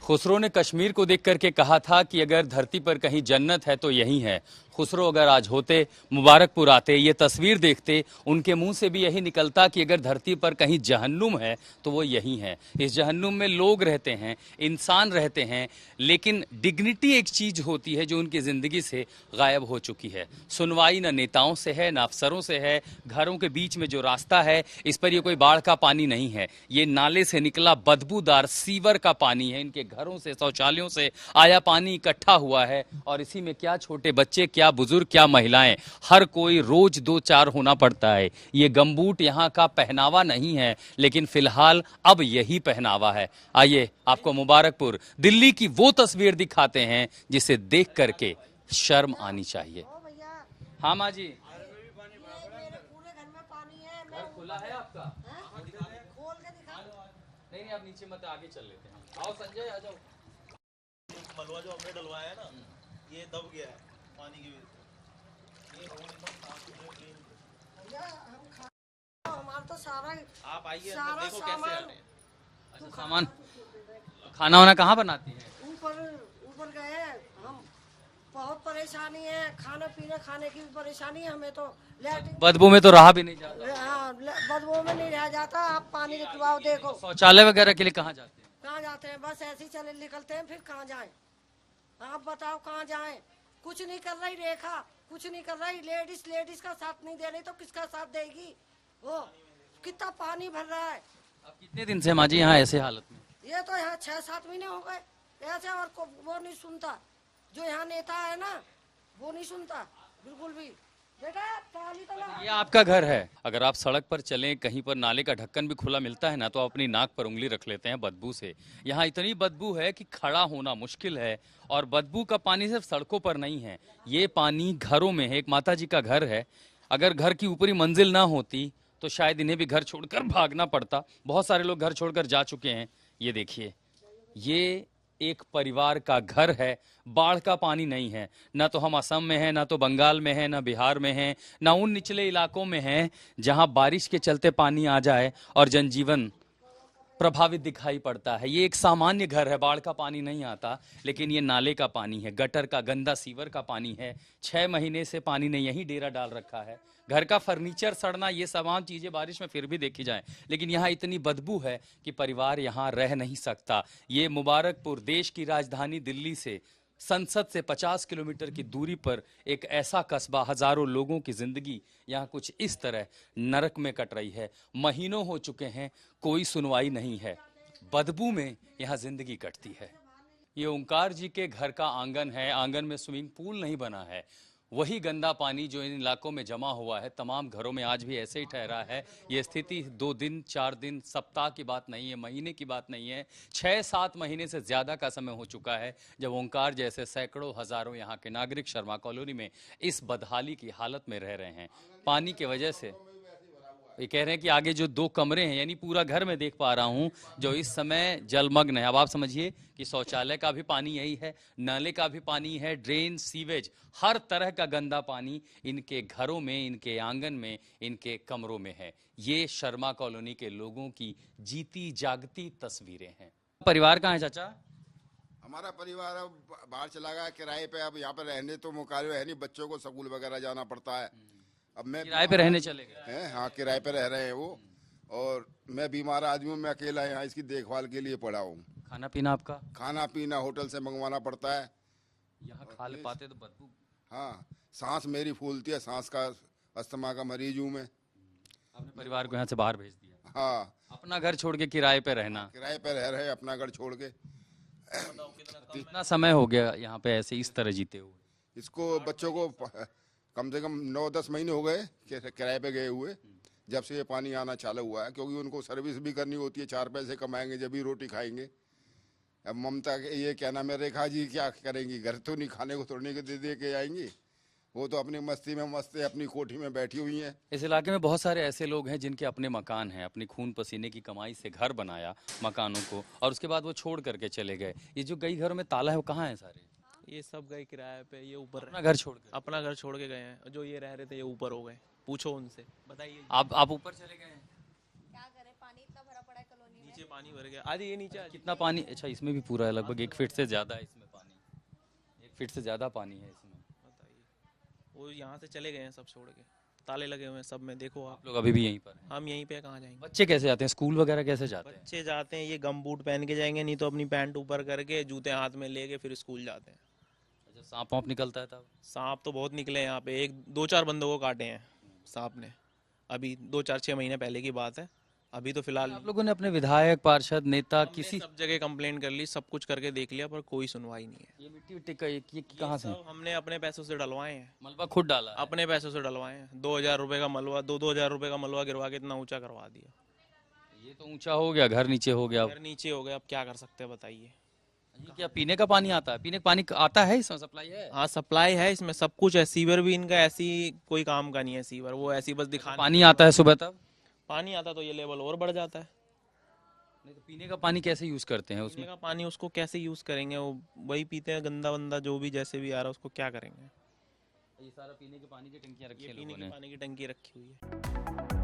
खुसरो ने कश्मीर को देख करके कहा था कि अगर धरती पर कहीं जन्नत है तो यही है। खुसरो अगर आज होते, मुबारकपुर आते, ये तस्वीर देखते, उनके मुंह से भी यही निकलता कि अगर धरती पर कहीं जहन्नुम है तो वो यही है। इस जहन्नुम में लोग रहते हैं, इंसान रहते हैं, लेकिन डिग्निटी एक चीज होती है जो उनकी जिंदगी से गायब हो चुकी है। सुनवाई न नेताओं से है, न अफसरों से है। घरों के बीच में जो रास्ता है, इस पर ये कोई बाढ़ का पानी नहीं है, ये नाले से निकला बदबूदार सीवर का पानी है। इनके घरों से, शौचालयों से आया पानी इकट्ठा हुआ है और इसी में क्या छोटे बच्चे, क्या बुजुर्ग, क्या महिलाएं, हर कोई रोज दो चार होना पड़ता है। ये गमबूट यहाँ का पहनावा नहीं है, लेकिन फिलहाल अब यही पहनावा है। आइए आपको मुबारकपुर दिल्ली की वो तस्वीर दिखाते हैं जिसे देख करके शर्म आनी चाहिए। हाँ माँ जी, पूरे घर में पानी है। घर खुला है आपका? खोल के दिखा। नहीं आप नीचे मत, आगे चल लेते हैं। आओ संजय, आ जाओ। मलबा जो हमने डलवाया है ना, ये दब गया है पानी की वजह से। ये रोड एकदम साफ सुथरा क्लीन। हमारा तो सारा आप आइए अंदर, सारा देखो कैसे आ रहे हैं। अच्छा, सामान खाना वाना कहाँ बनाती है? ऊपर ऊपर गए हम। बहुत परेशानी है, खाने पीने खाने की भी परेशानी है हमें तो। लैट्रिन बदबू में तो रहा भी नहीं जाता। हाँ, बदबू में नहीं रह जाता। आप पानी निकलवाओ, देखो शौचालय वगैरह के लिए कहाँ जाते हैं? कहाँ जाते हैं, बस ऐसे ही चले निकलते हैं, फिर कहाँ जाएं? आप बताओ कहाँ जाएं? कुछ नहीं कर रही रेखा, कुछ नहीं कर रही। लेडीज का साथ नहीं दे रही तो किसका साथ देगी? वो कितना पानी भर रहा है। अब कितने दिन से माँ जी यहाँ ऐसे हालत में? ये तो यहाँ 6-7 महीने हो गए ऐसे, और वो नहीं सुनता। जो यहाँ नेता है ना, वो नहीं सुनता बिल्कुल भी। बेटा पानी तो ला। ये आपका घर है। अगर आप सड़क पर चलें, कहीं पर नाले का ढक्कन भी खुला मिलता है ना, तो आप अपनी नाक पर उंगली रख लेते हैं बदबू से। यहाँ इतनी बदबू है कि खड़ा होना मुश्किल है। और बदबू का पानी सिर्फ सड़कों पर नहीं है, ये पानी घरों में है। एक माता जी का घर है, अगर घर की ऊपरी मंजिल ना होती तो शायद इन्हें भी घर छोड़कर भागना पड़ता। बहुत सारे लोग घर छोड़कर जा चुके हैं। ये देखिए, ये एक परिवार का घर है। बाढ़ का पानी नहीं है, ना तो हम असम में हैं, ना तो बंगाल में हैं, ना बिहार में हैं, ना उन निचले इलाकों में हैं जहां बारिश के चलते पानी आ जाए और जनजीवन प्रभावित दिखाई पड़ता है। ये एक सामान्य घर है, बाढ़ का पानी नहीं आता, लेकिन ये नाले का पानी है, गटर का गंदा सीवर का पानी है। 6 महीने से पानी ने यहीं डेरा डाल रखा है। घर का फर्नीचर सड़ना, ये तमाम चीजें बारिश में फिर भी देखी जाए, लेकिन यहाँ इतनी बदबू है कि परिवार यहाँ रह नहीं सकता। ये मुबारकपुर देश की राजधानी दिल्ली से, संसद से 50 किलोमीटर की दूरी पर एक ऐसा कस्बा, हजारों लोगों की जिंदगी यहाँ कुछ इस तरह नरक में कट रही है। महीनों हो चुके हैं, कोई सुनवाई नहीं है, बदबू में यहाँ जिंदगी कटती है। ये ओंकार जी के घर का आंगन है। आंगन में स्विमिंग पूल नहीं बना है। वही गंदा पानी जो इन इलाकों में जमा हुआ है, तमाम घरों में आज भी ऐसे ही ठहरा है। ये स्थिति 2 दिन, 4 दिन, सप्ताह की बात नहीं है, महीने की बात नहीं है, 6-7 महीने से ज्यादा का समय हो चुका है जब ओंकार जैसे सैकड़ों हजारों यहाँ के नागरिक शर्मा कॉलोनी में इस बदहाली की हालत में रह रहे हैं। पानी की वजह से ये कह रहे हैं कि आगे जो 2 कमरे हैं, यानी पूरा घर में देख पा रहा हूं, जो इस समय जलमग्न है। अब आप समझिए कि शौचालय का भी पानी यही है, नाले का भी पानी है, ड्रेन, सीवेज, हर तरह का गंदा पानी इनके घरों में, इनके आंगन में, इनके कमरों में है। ये शर्मा कॉलोनी के लोगों की जीती जागती तस्वीरें हैं। परिवार कहाँ है चाचा? हमारा परिवार अब बाहर चला गया किराए पे। अब यहाँ पे रहने तो मुकाबले है नहीं, बच्चों को स्कूल वगैरह जाना पड़ता है। अब मैं किराए पे रहने चले गए हैं, हाँ किराए पे रह रहे हैं वो। और मैं बीमार आदमी हूँ, मैं अकेला यहाँ इसकी देखभाल के लिए पड़ा हूँ। खाना पीना आपका? खाना पीना होटल से मंगवाना पड़ता है। यहाँ खा ले पाते तो बदबू। हाँ, सांस मेरी फूलती है, सांस का अस्थमा का मरीज हूँ मैं। आपने परिवार को यहाँ से बाहर भेज दिया? हाँ, अपना घर छोड़ के किराए पे रहना। किराए पे रह रहे हैं अपना घर छोड़ के। कितना समय हो गया यहाँ पे ऐसे इस तरह जीते हुए? इसको बच्चों को कम से कम 9-10 महीने हो गए किराए पे गए हुए, जब से ये पानी आना चालू हुआ है। क्योंकि उनको सर्विस भी करनी होती है, 4 पैसे कमाएंगे जब भी रोटी खाएंगे। अब ममता ये क्या नाम है, रेखा जी क्या करेंगी? घर तो नहीं, खाने को तोड़ने के दे के आएंगी। वो तो अपनी मस्ती में मस्त है, अपनी कोठी में बैठी हुई हैं। इस इलाके में बहुत सारे ऐसे लोग हैं जिनके अपने मकान हैं, अपनी खून पसीने की कमाई से घर बनाया मकानों को, और उसके बाद वो छोड़ करके चले गए। ये जो कई घरों में ताला है वो कहाँ है सारे? ये सब गए किराए पे, ये ऊपर अपना घर छोड़ के? अपना घर छोड़ के गए हैं। जो ये रह रहे थे ये ऊपर हो गए, पूछो उनसे, बताइए। आप ऊपर चले गए हैं? क्या करें, पानी इतना भरा पड़ा है कॉलोनी में। नीचे नीचे पानी भर गया, आज ये नीचे कितना पानी? अच्छा, इसमें भी पूरा है, लगभग 1 फीट से ज़्यादा है इसमें पानी, 1 फीट से ज़्यादा पानी है इसमें। बताइए, वो यहाँ से चले गए हैं सब छोड़ के, ताले लगे हुए हैं सब में, देखो आप। आप लोग अभी भी यहीं पर हैं? हम यहीं पे कहाँ जाएंगे? बच्चे कैसे जाते हैं स्कूल वगैरह, कैसे जाते हैं? बच्चे जाते हैं ये गम बूट पहन के जाएंगे, नहीं तो अपनी पैंट ऊपर करके जूते हाथ में लेके फिर स्कूल जाते हैं। अच्छा, सांप वाँप निकलता है तब? सांप तो बहुत निकले हैं यहाँ पे, 1-2-4 बंदों को काटे हैं सांप ने, अभी 2-4-6 महीने पहले की बात है। अभी तो फिलहाल आप लोगों ने अपने विधायक, पार्षद, नेता हमने किसी? सब जगह कंप्लेंट कर ली, सब कुछ करके देख लिया, पर कोई सुनवाई नहीं है। ये मिट्टी विट्टी का ये कहाँ से? सब हमने अपने पैसों से डलवाए हैं, मलबा खुद डाला है? अपने पैसों से डलवाए हैं। 2,000 रुपये का मलबा, 2-2 हज़ार रुपये का मलबा गिरवा के इतना ऊंचा करवा दिया। ये तो ऊंचा हो गया, घर नीचे हो गया। घर नीचे हो गया, अब क्या कर सकते हैं बताइए। ये क्या पीने का पानी आता है? पीने का पानी आता है इसमें, सप्लाई है? हाँ सप्लाई है, इसमें सब कुछ है। सीवर भी इनका ऐसी कोई काम का नहीं है, सीवर वो ऐसी बस दिखाने। पानी आता है सुबह तब? पानी आता तो ये लेवल और बढ़ जाता है। नहीं तो पीने का पानी कैसे यूज करते हैं पीने उसमें? का पानी उसको कैसे यूज करेंगे, वो वही पीते हैं, गंदा बंदा जो भी जैसे भी आ रहा है उसको क्या करेंगे। ये सारा पीने के पानी की टंकियां रखी ये हैं पीने लोगों के ने। पानी की टंकी रखी हुई है।